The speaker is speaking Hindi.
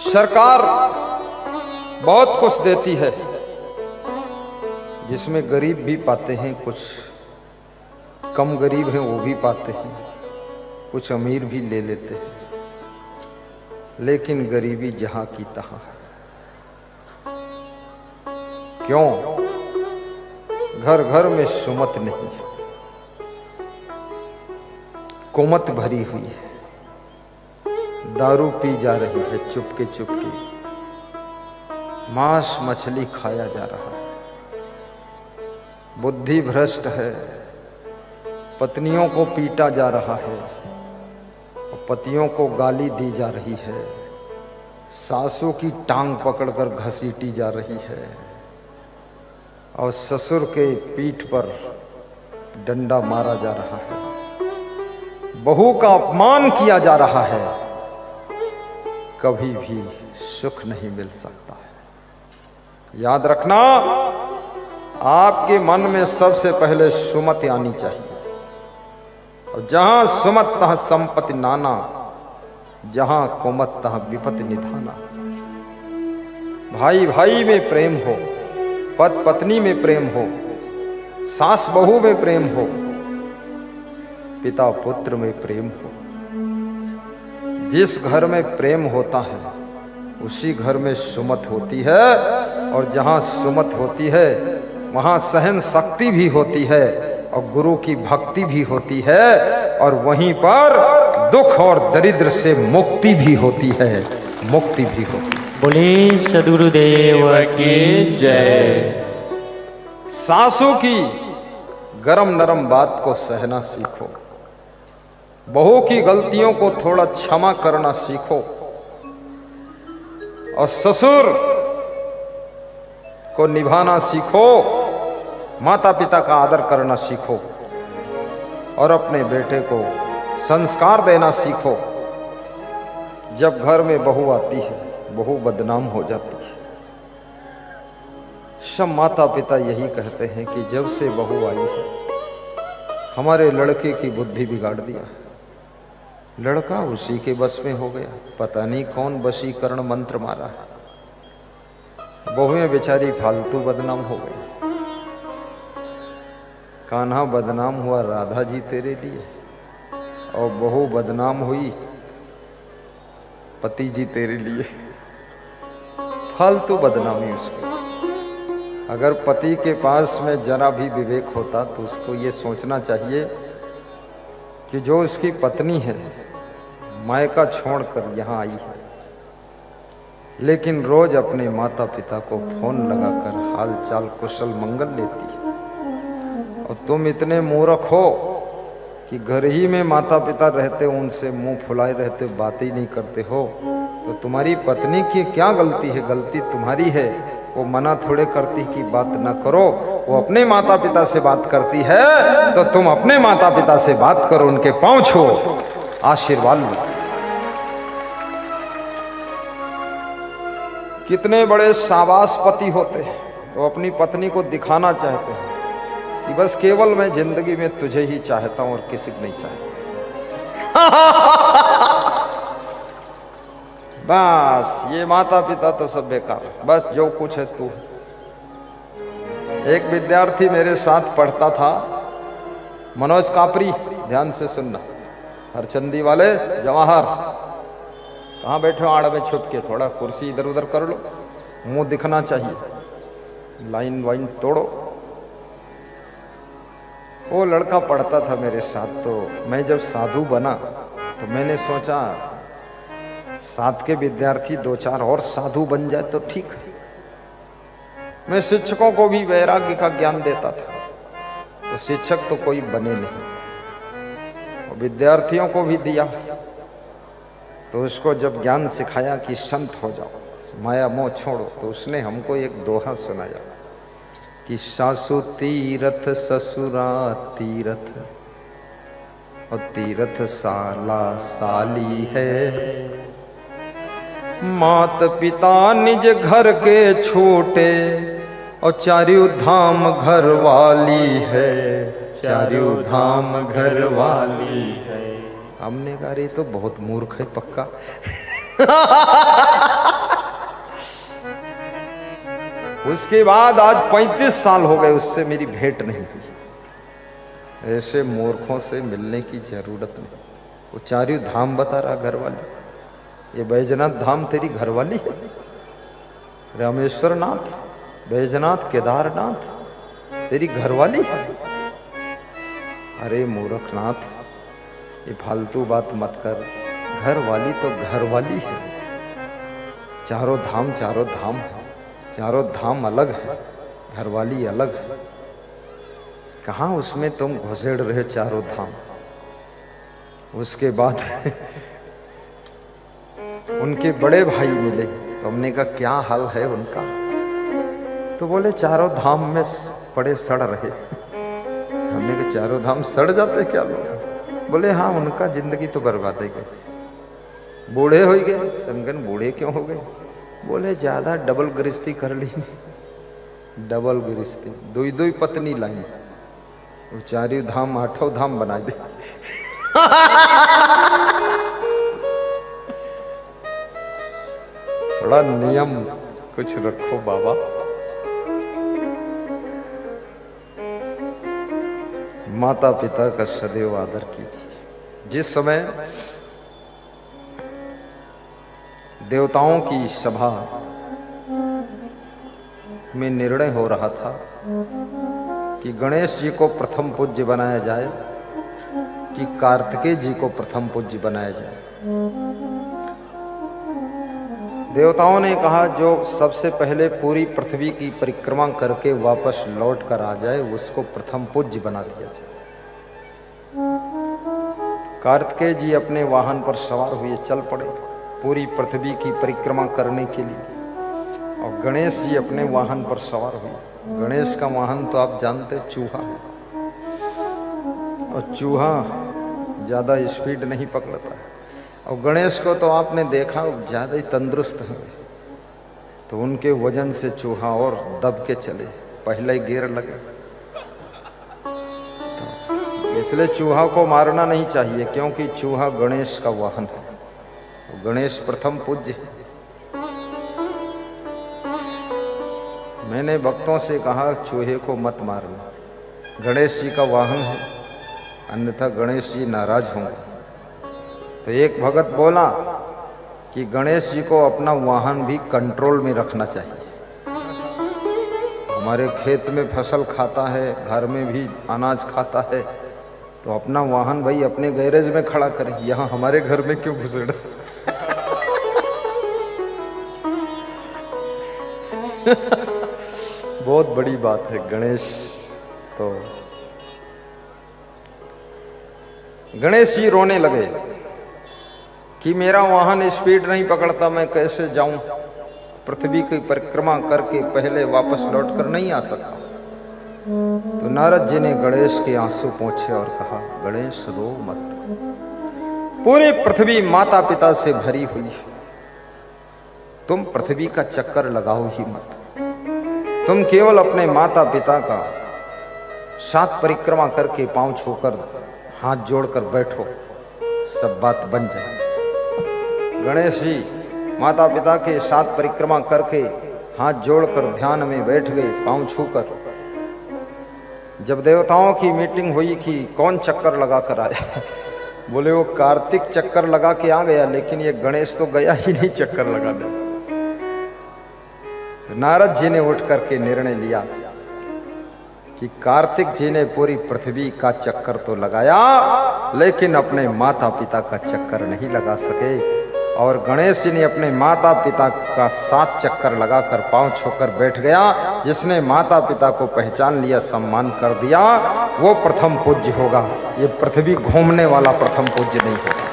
सरकार बहुत कुछ देती है जिसमें गरीब भी पाते हैं, कुछ कम गरीब हैं वो भी पाते हैं, कुछ अमीर भी ले लेते हैं, लेकिन गरीबी जहां की तहां है। क्यों? घर घर में सुमत नहीं है, कुमत भरी हुई है, दारू पी जा रही है चुपके चुपके, मांस मछली खाया जा रहा है, बुद्धि भ्रष्ट है, पत्नियों को पीटा जा रहा है और पतियों को गाली दी जा रही है, सासू की टांग पकड़कर घसीटी जा रही है और ससुर के पीठ पर डंडा मारा जा रहा है, बहू का अपमान किया जा रहा है। कभी भी सुख नहीं मिल सकता है। याद रखना, आपके मन में सबसे पहले सुमत आनी चाहिए, और जहां सुमत तहां संपत्ति नाना, जहां कुमत तहां विपत्ति निधाना। भाई भाई में प्रेम हो, पति पत्नी में प्रेम हो, सास बहू में प्रेम हो, पिता पुत्र में प्रेम हो। जिस घर में प्रेम होता है उसी घर में सुमत होती है, और जहां सुमत होती है वहां सहन शक्ति भी होती है और गुरु की भक्ति भी होती है, और वहीं पर दुख और दरिद्र से मुक्ति भी होती है, मुक्ति भी होती है। बोले सद्गुरुदेव की जय। सासू की गरम नरम बात को सहना सीखो, बहू की गलतियों को थोड़ा क्षमा करना सीखो, और ससुर को निभाना सीखो, माता पिता का आदर करना सीखो, और अपने बेटे को संस्कार देना सीखो। जब घर में बहू आती है, बहू बदनाम हो जाती है। सब माता पिता यही कहते हैं कि जब से बहू आई है हमारे लड़के की बुद्धि बिगाड़ दिया, लड़का उसी के बस में हो गया, पता नहीं कौन वशीकरण मंत्र मारा है। बहुएं बेचारी फालतू बदनाम हो गई। कान्हा बदनाम हुआ राधा जी तेरे लिए, और बहू बदनाम हुई पति जी तेरे लिए। फालतू बदनामी उसकी। अगर पति के पास में जरा भी विवेक होता तो उसको ये सोचना चाहिए कि जो उसकी पत्नी है मायका छोड़कर यहाँ आई है, लेकिन रोज अपने माता पिता को फोन लगाकर हाल चाल कुशल मंगल लेती है, और तुम इतने मूर्ख हो कि घर ही में माता पिता रहते उनसे मुंह फुलाए रहते, बात ही नहीं करते हो। तो तुम्हारी पत्नी की क्या गलती है? गलती तुम्हारी है। वो मना थोड़े करती कि बात ना करो, वो अपने माता पिता से बात करती है, तो तुम अपने माता पिता से बात करो, उनके पांव छो, आशीर्वाद लो। कितने बड़े शाबाश पति होते हैं, वो अपनी पत्नी को दिखाना चाहते हैं कि बस केवल मैं जिंदगी में तुझे ही चाहता हूं और किसी को नहीं चाहता। बस ये माता पिता तो सब बेकार, बस जो कुछ है तू। एक विद्यार्थी मेरे साथ पढ़ता था, मनोज कापरी, ध्यान से सुनना, हरचंदी वाले जवाहर। कहाँ बैठे हो आड़ में छुप के? थोड़ा कुर्सी इधर उधर कर लो, मुंह दिखना चाहिए, लाइन वाइन तोड़ो। वो लड़का पढ़ता था मेरे साथ, तो मैं जब साधु बना तो मैंने सोचा साथ के विद्यार्थी दो चार और साधु बन जाए तो ठीक है। मैं शिक्षकों को भी वैराग्य का ज्ञान देता था, तो शिक्षक तो कोई बने नहीं, और विद्यार्थियों को भी दिया। तो उसको जब ज्ञान सिखाया कि संत हो जाओ, माया मोह छोड़ो, तो उसने हमको एक दोहा सुनाया कि सासु तीरथ ससुरा तीरथ, और तीरथ साला साली है। मात पिता निज घर के छोटे, और चारियों धाम घर वाली है, चारियों धाम घर वाली है। हमने कहा रे तो बहुत मूर्ख है पक्का। उसके बाद आज 35 साल हो गए उससे मेरी भेंट नहीं हुई। ऐसे मूर्खों से मिलने की जरूरत नहीं। वो चारों धाम बता रहा घरवाली। ये बैजनाथ धाम तेरी घरवाली है? रामेश्वर नाथ, बैजनाथ, केदारनाथ तेरी घरवाली है? अरे मूर्खनाथ, ये फालतू बात मत कर। घरवाली तो घरवाली है। चारों धाम है। चारों धाम अलग है, घरवाली अलग है। कहाँ उसमें तुम घुसेड़ रहे चारों धाम। उसके बाद उनके बड़े भाई मिले तो हमने कहा क्या हाल है उनका? तो बोले चारों धाम में पड़े सड़ रहे। हमने कहा चारों धाम सड़ जाते क्या लोग? बोले हाँ, उनका जिंदगी तो बर्बाद ही गई। बूढ़े हो गए। तमगन बूढ़े क्यों हो गए? बोले ज्यादा डबल गृहस्थी कर ली। डबल गृहस्थी, दुई दुई पत्नी लाई। वो चारों धाम 8 धाम बना दे। थोड़ा नियम कुछ रखो बाबा। माता पिता का सदैव आदर कीजिए। जिस समय देवताओं की सभा में निर्णय हो रहा था कि गणेश जी को प्रथम पूज्य बनाया जाए कि कार्तिकेय जी को प्रथम पूज्य बनाया जाए, देवताओं ने कहा जो सबसे पहले पूरी पृथ्वी की परिक्रमा करके वापस लौट कर आ जाए उसको प्रथम पूज्य बना दिया जाए। कार्तिकेय जी अपने वाहन पर सवार हुए चल पड़े पूरी पृथ्वी की परिक्रमा करने के लिए, और गणेश जी अपने वाहन पर सवार हुए। गणेश का वाहन तो आप जानते चूहा है, और चूहा ज़्यादा स्पीड नहीं पकड़ता है। और गणेश को तो आपने देखा ज़्यादा ही तंदुरुस्त है, तो उनके वजन से चूहा और दब के चले, पहले ही गिर लगे। तो इसलिए चूहा को मारना नहीं चाहिए, क्योंकि चूहा गणेश का वाहन है। गणेश प्रथम पूज्य है। मैंने भक्तों से कहा चूहे को मत मारना, गणेश जी का वाहन है, अन्यथा गणेश जी नाराज होंगे। तो एक भगत बोला कि गणेश जी को अपना वाहन भी कंट्रोल में रखना चाहिए। हमारे खेत में फसल खाता है, घर में भी अनाज खाता है, तो अपना वाहन भाई अपने गैरेज में खड़ा करें, यहाँ हमारे घर में क्यों घुसेड़। बहुत बड़ी बात है गणेश। तो गणेश जी रोने लगे कि मेरा वाहन स्पीड नहीं पकड़ता, मैं कैसे जाऊं, पृथ्वी की परिक्रमा करके पहले वापस लौट कर नहीं आ सकता। तो नारद जी ने गणेश के आंसू पोंछे और कहा गणेश रो मत, पूरी पृथ्वी माता पिता से भरी हुई है, तुम पृथ्वी का चक्कर लगाओ ही मत। तुम केवल अपने माता पिता का 7 परिक्रमा करके पांव छूकर हाथ जोड़कर बैठो, सब बात बन जाए। गणेश जी माता पिता के 7 परिक्रमा करके हाथ जोड़कर ध्यान में बैठ गए पांव छूकर। जब देवताओं की मीटिंग हुई कि कौन चक्कर लगा कर आया, बोले वो कार्तिक चक्कर लगा के आ गया, लेकिन ये गणेश तो गया ही नहीं चक्कर लगाने। तो नारद जी ने उठ करके निर्णय लिया कि कार्तिक जी ने पूरी पृथ्वी का चक्कर तो लगाया, लेकिन अपने माता पिता का चक्कर नहीं लगा सके। और गणेश जी ने अपने माता पिता का 7 चक्कर लगाकर पांव छूकर बैठ गया। जिसने माता पिता को पहचान लिया, सम्मान कर दिया, वो प्रथम पूज्य होगा। ये पृथ्वी घूमने वाला प्रथम पूज्य नहीं होगा।